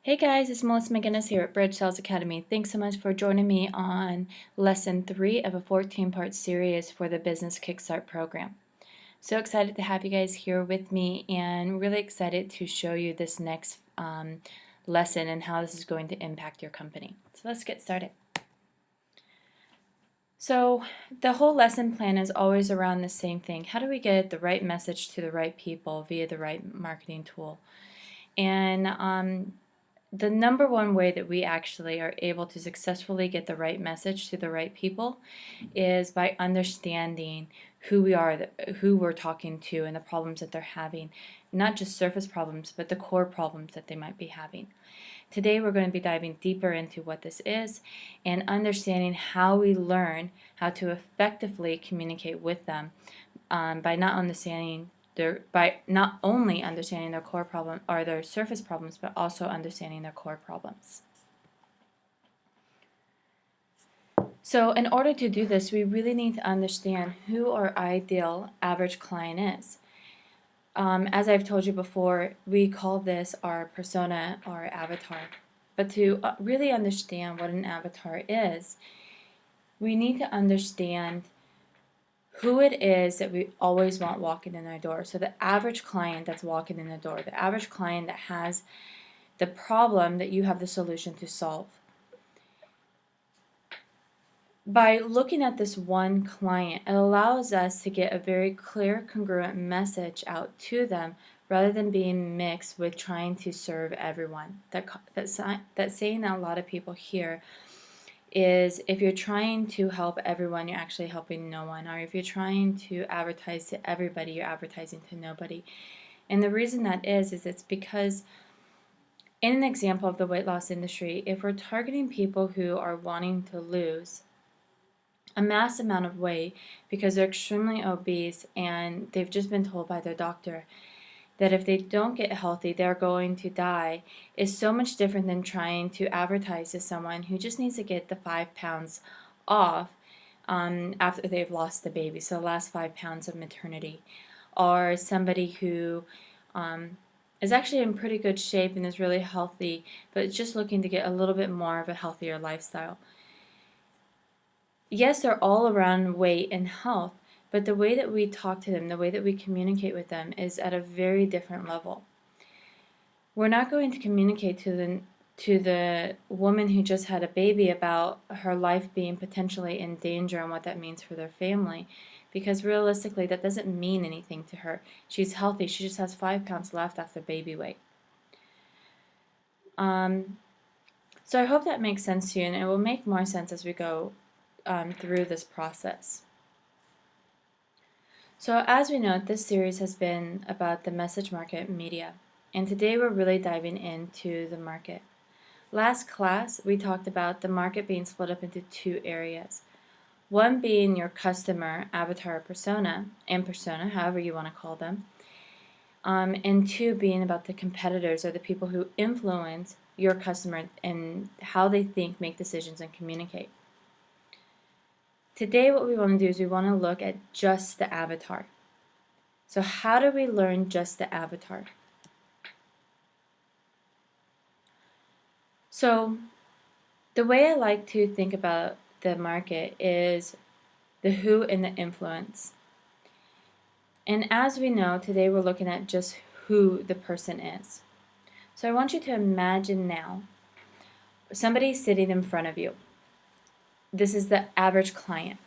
Hey guys, it's Melissa McGinnis here at Bridge Sales Academy. Thanks so much for joining me on lesson 3 of a 14-part series for the Business Kickstart program. So excited to have you guys here with me and really excited to show you this next lesson and how this is going to impact your company. So let's get started. So the whole lesson plan is always around the same thing. How do we get the right message to the right people via the right marketing tool? And the number one way that we actually are able to successfully get the right message to the right people is by understanding who we are, who we're talking to, and the problems that they're having. Not just surface problems, but the core problems that they might be having. Today we're going to be diving deeper into what this is and understanding how we learn how to effectively communicate with them by not only understanding their core problem or their surface problems, but also understanding their core problems. So in order to do this, we really need to understand who our ideal average client is. As I've told you before, we call this our persona or avatar. But to really understand what an avatar is, we need to understand who it is that we always want walking in our door. So the average client that's walking in the door, the average client that has the problem that you have the solution to solve. By looking at this one client, it allows us to get a very clear, congruent message out to them rather than being mixed with trying to serve everyone. That saying that a lot of people hear is, if you're trying to help everyone, you're actually helping no one. Or if you're trying to advertise to everybody, you're advertising to nobody. And the reason that is it's because in an example of the weight loss industry, if we're targeting people who are wanting to lose a mass amount of weight because they're extremely obese and they've just been told by their doctor that if they don't get healthy, they're going to die, is so much different than trying to advertise to someone who just needs to get the 5 pounds off after they've lost the baby, so the last 5 pounds of maternity, or somebody who is actually in pretty good shape and is really healthy, but is just looking to get a little bit more of a healthier lifestyle. Yes, they're all around weight and health, but the way that we talk to them, the way that we communicate with them is at a very different level. We're not going to communicate to the woman who just had a baby about her life being potentially in danger and what that means for their family, because realistically that doesn't mean anything to her. She's healthy, she just has 5 pounds left after baby weight. So I hope that makes sense to you, and it will make more sense as we go through this process. So as we know, this series has been about the message market media, and today we're really diving into the market. Last class, we talked about the market being split up into 2 areas. One being your customer, avatar, persona, and persona, however you want to call them. And 2 being about the competitors, or the people who influence your customer and how they think, make decisions, and communicate. Today what we want to do is we want to look at just the avatar. So how do we learn just the avatar? So the way I like to think about the market is the who and the influence. And as we know, today we're looking at just who the person is. So I want you to imagine now somebody sitting in front of you. This is the average client.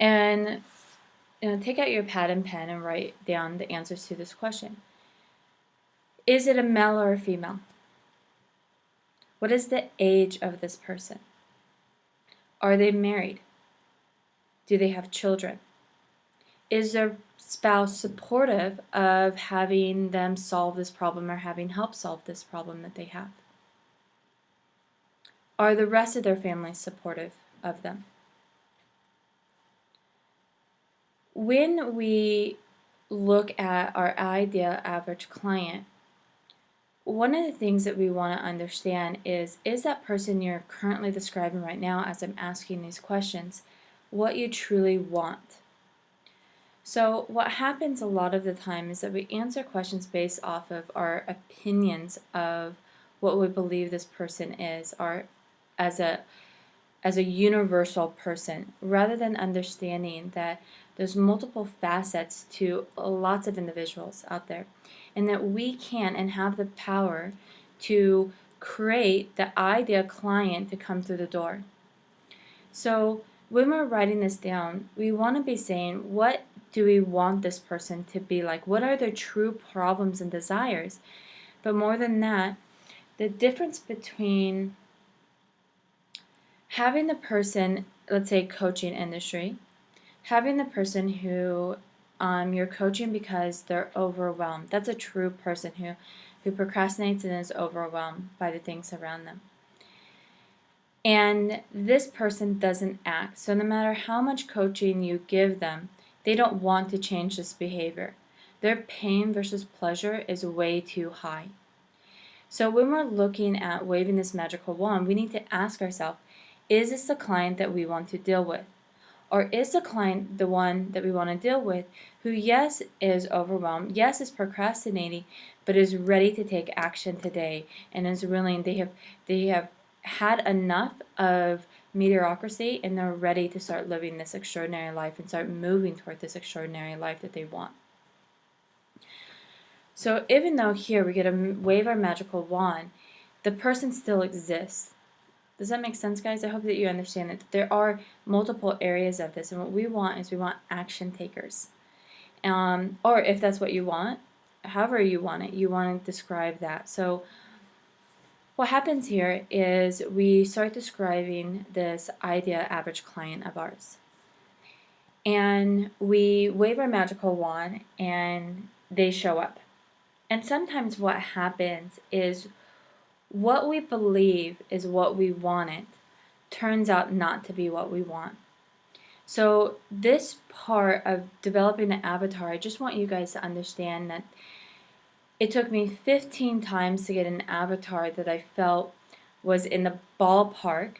And take out your pad and pen and write down the answers to this question. Is it a male or a female? What is the age of this person? Are they married? Do they have children? Is their spouse supportive of having them solve this problem or having help solve this problem that they have? Are the rest of their family supportive of them? When we look at our ideal average client, one of the things that we want to understand is that person you're currently describing right now as I'm asking these questions what you truly want? So what happens a lot of the time is that we answer questions based off of our opinions of what we believe this person is, or as a universal person, rather than understanding that there's multiple facets to lots of individuals out there, and that we can and have the power to create the ideal client to come through the door. So when we're writing this down, we want to be saying, what do we want this person to be like? What are their true problems and desires? But more than that, the difference between having the person, let's say coaching industry, having the person who you're coaching because they're overwhelmed. That's a true person who procrastinates and is overwhelmed by the things around them. And this person doesn't act. So no matter how much coaching you give them, they don't want to change this behavior. Their pain versus pleasure is way too high. So when we're looking at waving this magical wand, we need to ask ourselves, is this the client that we want to deal with? Or is the client the one that we want to deal with who, yes, is overwhelmed, yes, is procrastinating, but is ready to take action today and is willing, they have had enough of mediocrity and they're ready to start living this extraordinary life and start moving toward this extraordinary life that they want. So even though here we get to wave our magical wand, the person still exists. Does that make sense, guys? I hope that you understand that there are multiple areas of this, and what we want is we want action takers. Or if that's what you want, however you want it, you want to describe that. So what happens here is we start describing this ideal average client of ours. And we wave our magical wand and they show up. And sometimes what happens is what we believe is what we wanted turns out not to be what we want. So this part of developing an avatar, I just want you guys to understand that it took me 15 times to get an avatar that I felt was in the ballpark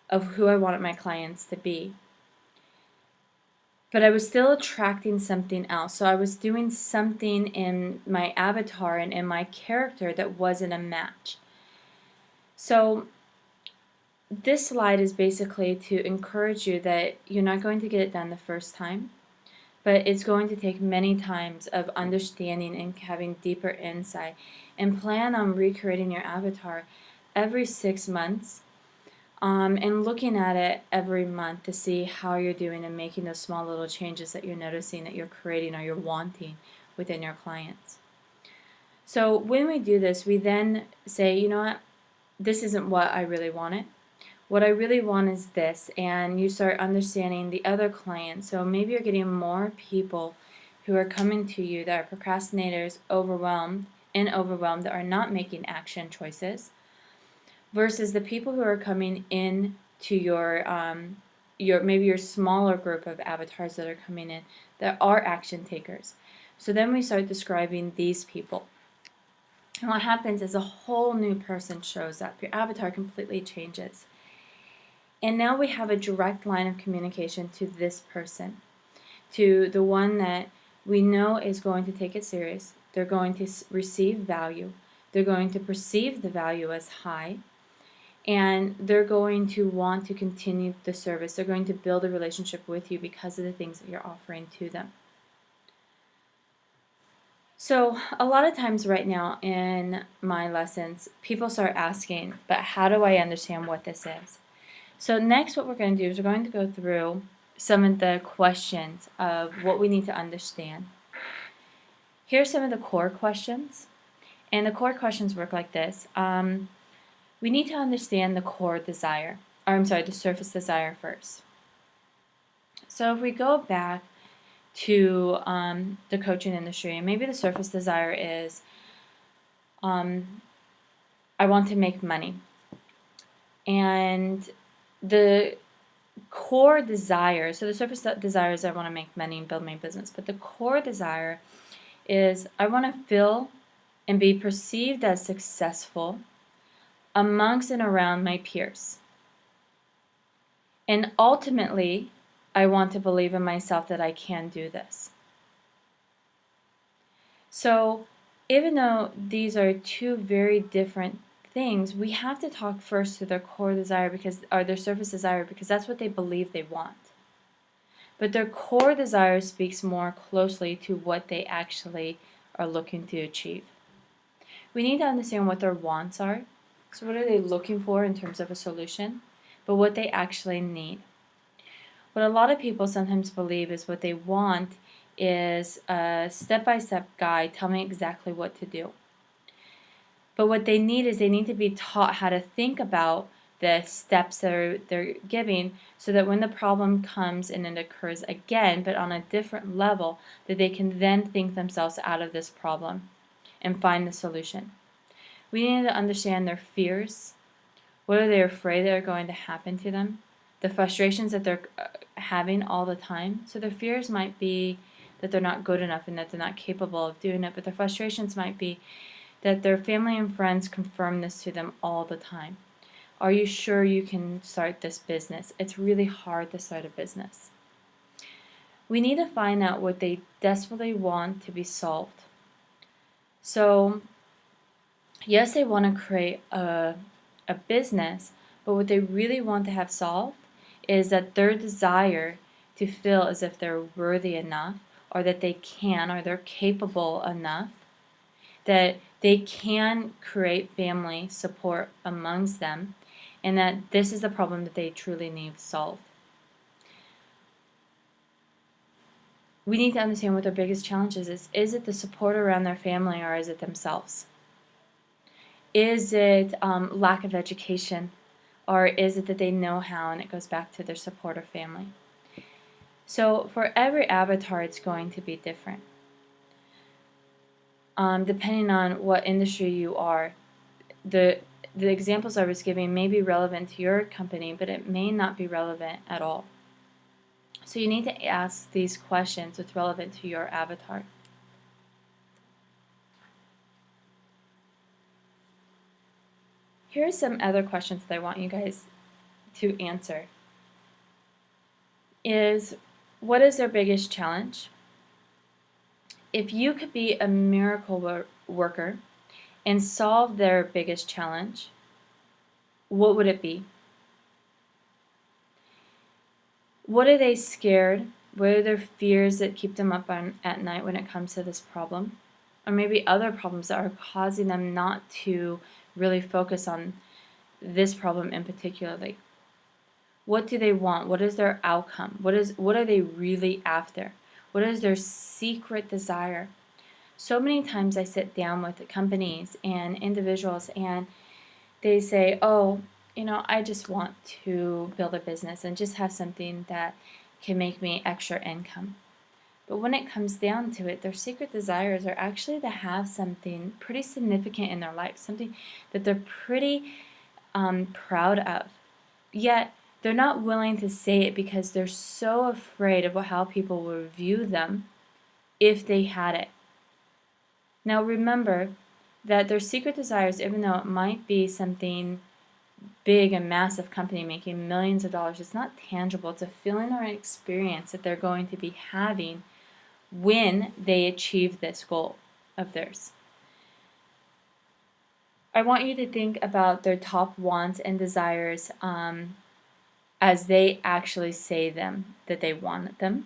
of who I wanted my clients to be. But I was still attracting something else. So I was doing something in my avatar and in my character that wasn't a match. So this slide is basically to encourage you that you're not going to get it done the first time, but it's going to take many times of understanding and having deeper insight, and plan on recreating your avatar every 6 months and looking at it every month to see how you're doing and making those small little changes that you're noticing that you're creating or you're wanting within your clients. So when we do this, we then say, you know what, this isn't what I really wanted. What I really want is this, and you start understanding the other clients. So maybe you're getting more people who are coming to you that are procrastinators, overwhelmed, that are not making action choices, versus the people who are coming in to your maybe your smaller group of avatars that are coming in that are action takers. So then we start describing these people. And what happens is a whole new person shows up. Your avatar completely changes. And now we have a direct line of communication to this person, to the one that we know is going to take it serious. They're going to receive value. They're going to perceive the value as high. And they're going to want to continue the service. They're going to build a relationship with you because of the things that you're offering to them. So a lot of times right now in my lessons, people start asking, but how do I understand what this is? So next what we're going to do is we're going to go through some of the questions of what we need to understand. Here are some of the core questions. And the core questions work like this. We need to understand the core desire, or I'm sorry, the surface desire first. So if we go back to the coaching industry, and maybe the surface desire is, I want to make money. And the core desire, so the surface desire is I want to make money and build my business, but the core desire is I want to feel and be perceived as successful amongst and around my peers. And ultimately, I want to believe in myself that I can do this. So even though these are two very different things, we have to talk first to their core desire or their surface desire because that's what they believe they want. But their core desire speaks more closely to what they actually are looking to achieve. We need to understand what their wants are. So what are they looking for in terms of a solution? But what they actually need. What a lot of people sometimes believe is what they want is a step-by-step guide telling me exactly what to do. But what they need is they need to be taught how to think about the steps that they're giving so that when the problem comes and it occurs again, but on a different level, that they can then think themselves out of this problem and find the solution. We need to understand their fears. What are they afraid that are going to happen to them? The frustrations that they're having all the time. So their fears might be that they're not good enough and that they're not capable of doing it, but their frustrations might be that their family and friends confirm this to them all the time. Are you sure you can start this business? It's really hard to start a business. We need to find out what they desperately want to be solved. So, yes, they want to create a business, but what they really want to have solved is that their desire to feel as if they're worthy enough, or that they can, or they're capable enough, that they can create family support amongst them, and that this is the problem that they truly need solved. We need to understand what their biggest challenge is. Is it the support around their family, or is it themselves? Is it lack of education, or is it that they know how and it goes back to their supportive family? So for every avatar, it's going to be different. Depending on what industry you are, the examples I was giving may be relevant to your company, but it may not be relevant at all. So you need to ask these questions that's relevant to your avatar. Here are some other questions that I want you guys to answer. What is their biggest challenge? If you could be a miracle worker and solve their biggest challenge, what would it be? What are they scared? What are their fears that keep them up at night when it comes to this problem? Or maybe other problems that are causing them not to really focus on this problem in particularly. What do they want? What is their outcome? What are they really after? What is their secret desire? So many times I sit down with companies and individuals and they say, oh, I just want to build a business and just have something that can make me extra income. But when it comes down to it, their secret desires are actually to have something pretty significant in their life, something that they're pretty proud of. Yet they're not willing to say it because they're so afraid of how people will view them if they had it. Now remember that their secret desires, even though it might be something big and massive company making millions of dollars, it's not tangible. It's a feeling or an experience that they're going to be having when they achieve this goal of theirs. I want you to think about their top wants and desires as they actually say that they want them,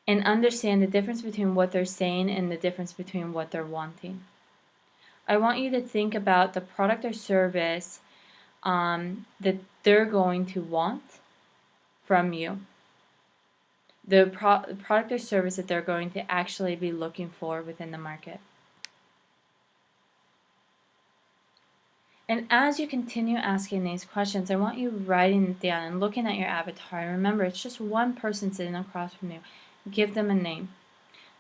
and understand the difference between what they're saying and the difference between what they're wanting. I want you to think about the product or service that they're going to want from you. The product or service that they're going to actually be looking for within the market. And as you continue asking these questions, I want you writing it down and looking at your avatar. Remember, it's just one person sitting across from you. Give them a name.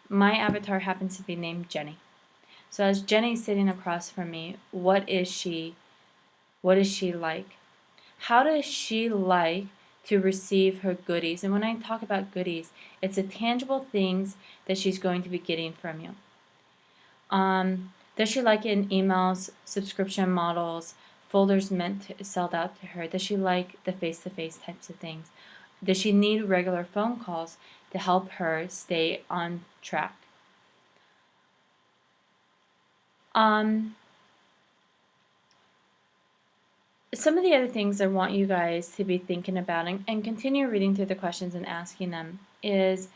My avatar happens to be named Jenny. So as Jenny's sitting across from me, what is she like? How does she like to receive her goodies? And when I talk about goodies, it's the tangible things that she's going to be getting from you. Does she like it in emails, subscription models, folders sold out to her? Does she like the face-to-face types of things? Does she need regular phone calls to help her stay on track? some of the other things I want you guys to be thinking about and continue reading through the questions and asking them is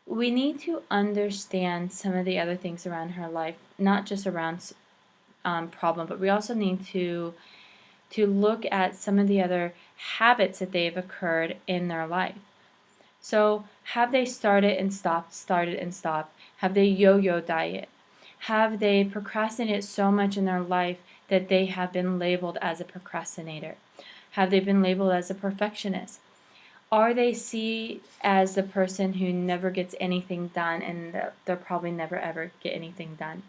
we need to understand some of the other things around her life, not just around problem, but we also need to look at some of the other habits that they've occurred in their life. So have they started and stopped, started and stopped? Have they yo-yo diet? Have they procrastinated so much in their life that they have been labeled as a procrastinator? Have they been labeled as a perfectionist? Are they seen as the person who never gets anything done and they'll probably never ever get anything done?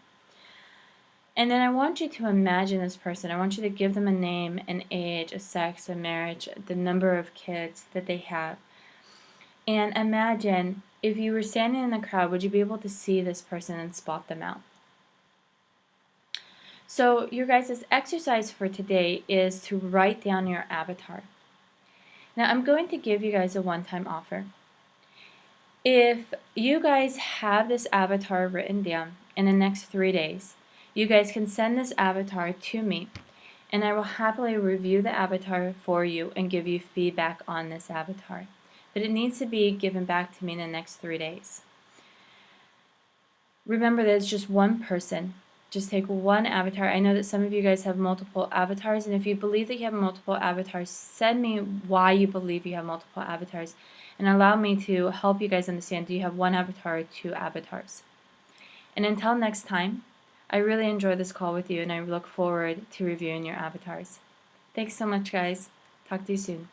And then I want you to imagine this person. I want you to give them a name, an age, a sex, a marriage, the number of kids that they have. And imagine if you were standing in the crowd, would you be able to see this person and spot them out? So your guys' exercise for today is to write down your avatar. Now I'm going to give you guys a one-time offer. If you guys have this avatar written down in the next 3 days, you guys can send this avatar to me and I will happily review the avatar for you and give you feedback on this avatar. But it needs to be given back to me in the next 3 days. Remember that it's just one person. Just take one avatar. I know that some of you guys have multiple avatars, and if you believe that you have multiple avatars, send me why you believe you have multiple avatars and allow me to help you guys understand, do you have one avatar or two avatars? And until next time, I really enjoyed this call with you and I look forward to reviewing your avatars. Thanks so much, guys. Talk to you soon.